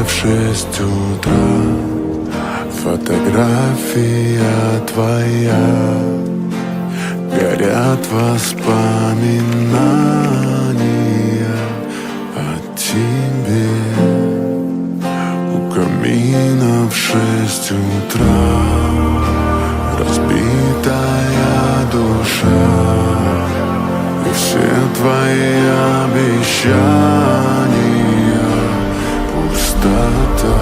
в 6 утра. Фотография твоя, горят воспоминания о тебе. У камина в 6 утра разбитая душа, и все твои обещания пустота.